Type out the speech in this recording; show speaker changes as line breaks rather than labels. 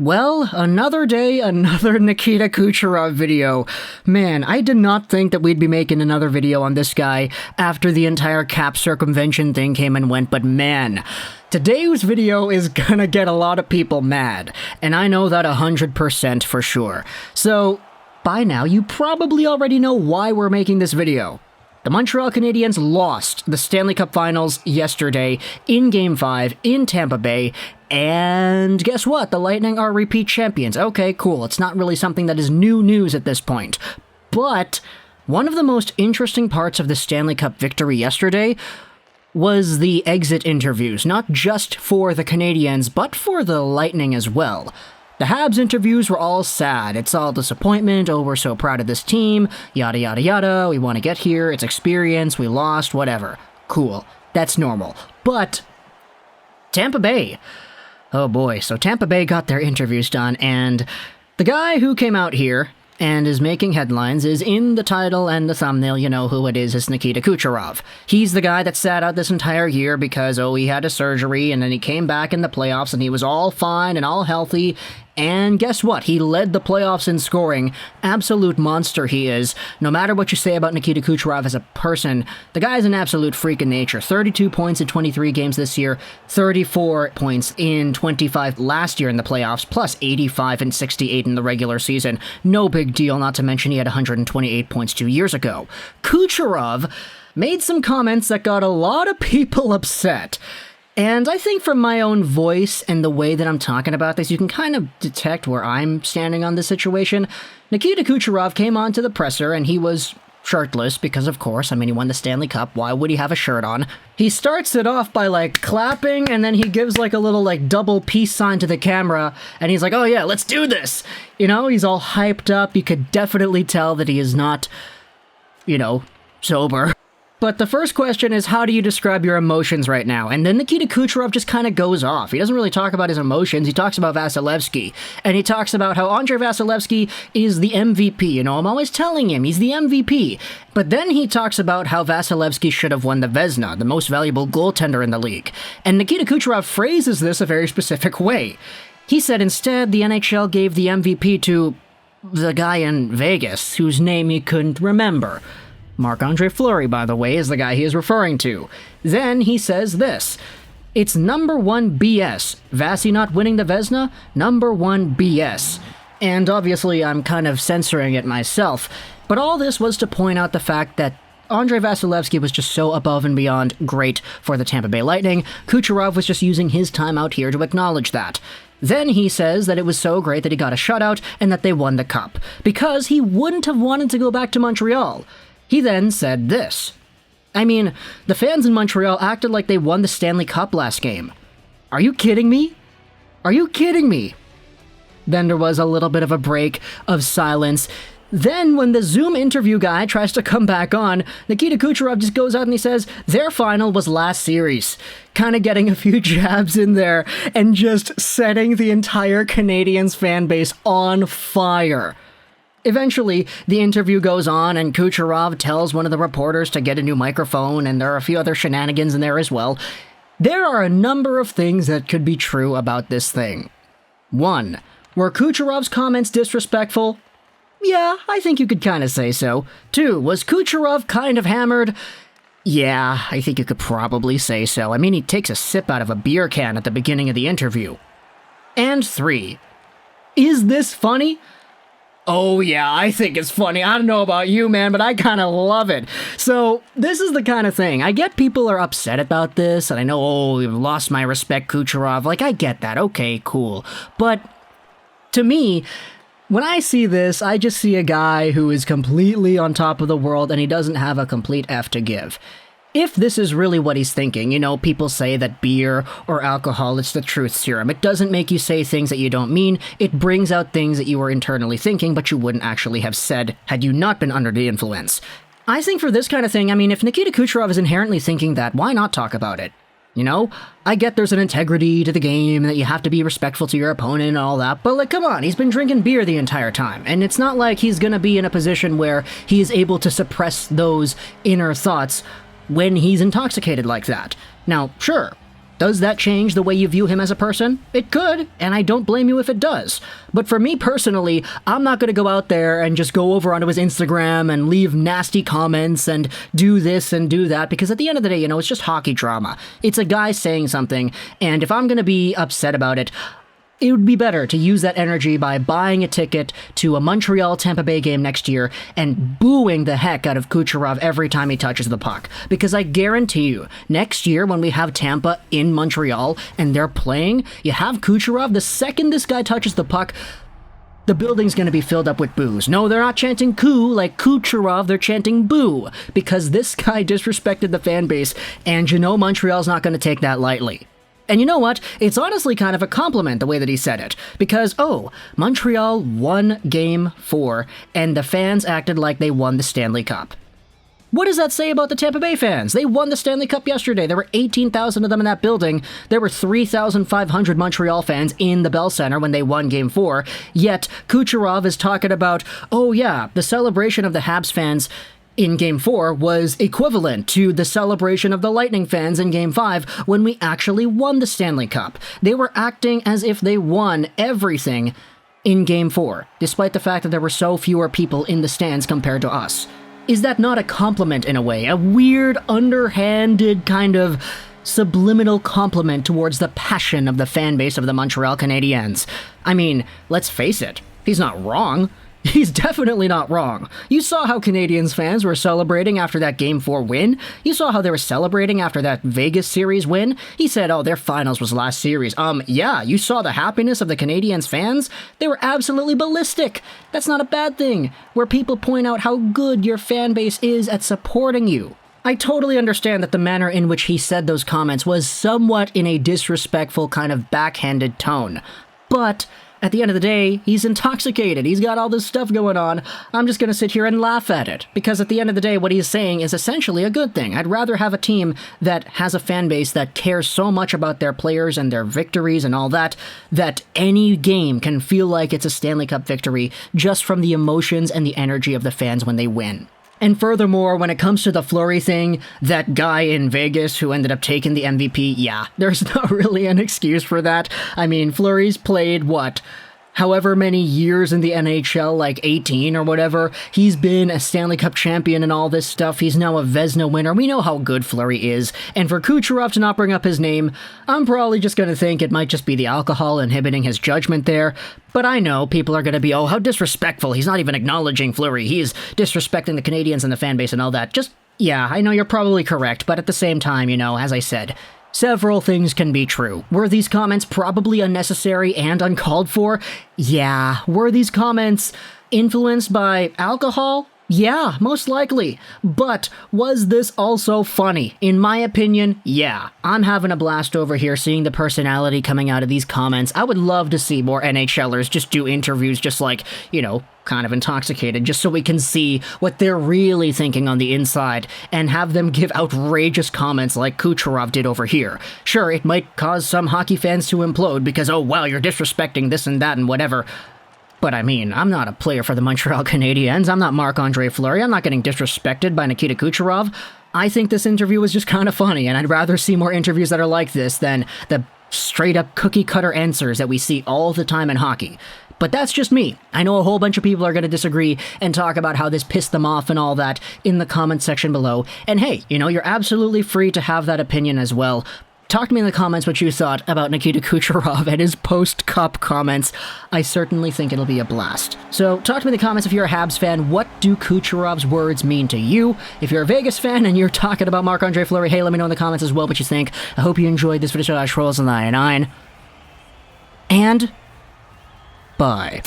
Well, another day, another Nikita Kucherov video. Man, I did not think that we'd be making another video on this guy after the entire cap circumvention thing came and went, but man, today's video is gonna get a lot of people mad, and I know that 100% for sure. So, by now, you probably already know why we're making this video. The Montreal Canadiens lost the Stanley Cup Finals yesterday in Game 5 in Tampa Bay, and guess what? The Lightning are repeat champions. Okay, cool. It's not really something that is new news at this point. But one of the most interesting parts of the Stanley Cup victory yesterday was the exit interviews, not just for the Canadiens, but for the Lightning as well. The Habs interviews were all sad. It's all disappointment. Oh, we're so proud of this team. Yada, yada, yada. We want to get here. It's experience. We lost. Whatever. Cool. That's normal. But Tampa Bay. Oh boy. So Tampa Bay got their interviews done, and the guy who came out here and is making headlines is in the title and the thumbnail. You know who it is. It's Nikita Kucherov. He's the guy that sat out this entire year because, he had a surgery, and then he came back in the playoffs, and he was all fine and all healthy. And guess what? He led the playoffs in scoring. Absolute monster he is. No matter what you say about Nikita Kucherov as a person, the guy's an absolute freak in nature. 32 points in 23 games this year, 34 points in 25 last year in the playoffs, plus 85 and 68 in the regular season. No big deal, not to mention he had 128 points 2 years ago. Kucherov made some comments that got a lot of people upset. And I think from my own voice and the way that I'm talking about this, you can kind of detect where I'm standing on this situation. Nikita Kucherov came on to the presser, and he was shirtless because, of course, he won the Stanley Cup. Why would he have a shirt on? He starts it off by, clapping, and then he gives, a little, double peace sign to the camera, and he's like, oh yeah, let's do this! He's all hyped up. You could definitely tell that he is not, sober. But the first question is, how do you describe your emotions right now? And then Nikita Kucherov just kind of goes off. He doesn't really talk about his emotions. He talks about Vasilevsky. And he talks about how Andrei Vasilevsky is the MVP. I'm always telling him he's the MVP. But then he talks about how Vasilevsky should have won the Vezina, the most valuable goaltender in the league. And Nikita Kucherov phrases this a very specific way. He said instead the NHL gave the MVP to the guy in Vegas, whose name he couldn't remember. Marc-Andre Fleury, by the way, is the guy he is referring to. Then he says this: it's number one BS. Vasi not winning the Vezina? Number one BS. And obviously I'm kind of censoring it myself, but all this was to point out the fact that Andrei Vasilevsky was just so above and beyond great for the Tampa Bay Lightning. Kucherov was just using his time out here to acknowledge that. Then he says that it was so great that he got a shutout and that they won the cup, because he wouldn't have wanted to go back to Montreal. He then said this: the fans in Montreal acted like they won the Stanley Cup last game. Are you kidding me? Are you kidding me? Then there was a little bit of a break of silence. Then when the Zoom interview guy tries to come back on, Nikita Kucherov just goes out and he says their final was last series. Kind of getting a few jabs in there and just setting the entire Canadiens fan base on fire. Eventually, the interview goes on, and Kucherov tells one of the reporters to get a new microphone, and there are a few other shenanigans in there as well. There are a number of things that could be true about this thing. 1. Were Kucherov's comments disrespectful? Yeah, I think you could kind of say so. 2. Was Kucherov kind of hammered? Yeah, I think you could probably say so. He takes a sip out of a beer can at the beginning of the interview. And 3. Is this funny? Oh yeah, I think it's funny. I don't know about you, man, but I kind of love it. So, this is the kind of thing. I get people are upset about this, and I know, you've lost my respect, Kucherov. I get that. Okay, cool. But, to me, when I see this, I just see a guy who is completely on top of the world, and he doesn't have a complete F to give. If this is really what he's thinking, people say that beer or alcohol, it's the truth serum. It doesn't make you say things that you don't mean. It brings out things that you were internally thinking, but you wouldn't actually have said had you not been under the influence. I think for this kind of thing, if Nikita Kucherov is inherently thinking that, why not talk about it? I get there's an integrity to the game, that you have to be respectful to your opponent and all that, but come on, he's been drinking beer the entire time, and it's not like he's gonna be in a position where he is able to suppress those inner thoughts when he's intoxicated like that. Now, sure, Does that change the way you view him as a person? It could, and I don't blame you if it does. But for me personally, I'm not going to go out there and just go over onto his Instagram and leave nasty comments and do this and do that, because at the end of the day, it's just hockey drama. It's a guy saying something, and if I'm going to be upset about it, it would be better to use that energy by buying a ticket to a Montreal-Tampa Bay game next year and booing the heck out of Kucherov every time he touches the puck. Because I guarantee you, next year when we have Tampa in Montreal and they're playing, you have Kucherov, the second this guy touches the puck, the building's going to be filled up with boos. No, they're not chanting "Koo" like Kucherov, they're chanting "Boo," because this guy disrespected the fan base, and Montreal's not going to take that lightly. And you know what? It's honestly kind of a compliment the way that he said it. Because, Montreal won Game 4, and the fans acted like they won the Stanley Cup. What does that say about the Tampa Bay fans? They won the Stanley Cup yesterday. There were 18,000 of them in that building. There were 3,500 Montreal fans in the Bell Center when they won Game 4. Yet, Kucherov is talking about, the celebration of the Habs fans in Game 4 was equivalent to the celebration of the Lightning fans in Game 5 when we actually won the Stanley Cup. They were acting as if they won everything in Game 4, despite the fact that there were so fewer people in the stands compared to us. Is that not a compliment in a way? A weird, underhanded kind of subliminal compliment towards the passion of the fan base of the Montreal Canadiens. I mean, let's face it, he's not wrong. He's definitely not wrong. You saw how Canadiens fans were celebrating after that Game 4 win. You saw how they were celebrating after that Vegas series win. He said, their finals was last series. Yeah, you saw the happiness of the Canadiens fans? They were absolutely ballistic. That's not a bad thing, where people point out how good your fan base is at supporting you. I totally understand that the manner in which he said those comments was somewhat in a disrespectful kind of backhanded tone. But at the end of the day, he's intoxicated. He's got all this stuff going on. I'm just going to sit here and laugh at it. Because at the end of the day, what he's saying is essentially a good thing. I'd rather have a team that has a fan base that cares so much about their players and their victories and all that, that any game can feel like it's a Stanley Cup victory just from the emotions and the energy of the fans when they win. And furthermore, when it comes to the Fleury thing, that guy in Vegas who ended up taking the MVP, there's not really an excuse for that. I mean, Fleury's played, however many years in the NHL, like 18 or whatever. He's been a Stanley Cup champion and all this stuff. He's now a Vezina winner. We know how good Fleury is. And for Kucherov to not bring up his name, I'm probably just going to think it might just be the alcohol inhibiting his judgment there. But I know people are going to be, how disrespectful. He's not even acknowledging Fleury. He's disrespecting the Canadiens and the fan base and all that. I know you're probably correct. But at the same time, as I said, several things can be true. Were these comments probably unnecessary and uncalled for? Yeah. Were these comments influenced by alcohol? Yeah, most likely. But was this also funny? In my opinion, yeah. I'm having a blast over here seeing the personality coming out of these comments. I would love to see more NHLers just do interviews just like, kind of intoxicated, just so we can see what they're really thinking on the inside and have them give outrageous comments like Kucherov did over here. Sure, it might cause some hockey fans to implode because, you're disrespecting this and that and whatever. But I mean, I'm not a player for the Montreal Canadiens. I'm not Marc-Andre Fleury. I'm not getting disrespected by Nikita Kucherov. I think this interview was just kind of funny, and I'd rather see more interviews that are like this than the straight-up cookie-cutter answers that we see all the time in hockey. But that's just me. I know a whole bunch of people are going to disagree and talk about how this pissed them off and all that in the comment section below. And hey, you're absolutely free to have that opinion as well. Talk to me in the comments what you thought about Nikita Kucherov and his post-cup comments. I certainly think it'll be a blast. So talk to me in the comments if you're a Habs fan. What do Kucherov's words mean to you? If you're a Vegas fan and you're talking about Marc-Andre Fleury, hey, let me know in the comments as well what you think. I hope you enjoyed this video. Trolls on the 99. And bye.